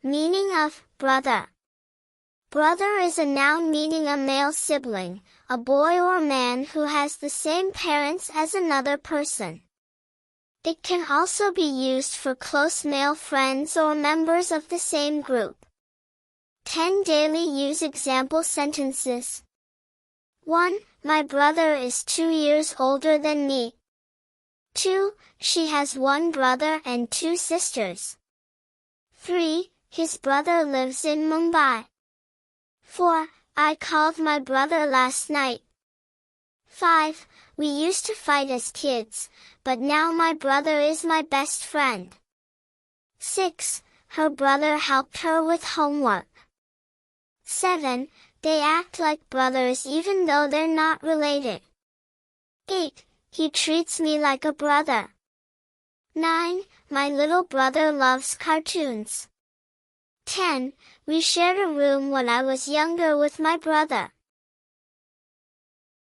Meaning of brother. Brother is a noun meaning a male sibling, a boy or man who has the same parents as another person. It can also be used for close male friends or members of the same group. 10 daily use example sentences. 1. My brother is 2 years older than me. 2. She has 1 brother and 2 sisters. 3. His brother lives in Mumbai. 4. I called my brother last night. 5. We used to fight as kids, but now my brother is my best friend. 6. Her brother helped her with homework. 7. They act like brothers even though they're not related. 8. He treats me like a brother. 9. My little brother loves cartoons. 10. We shared a room when I was younger with my brother.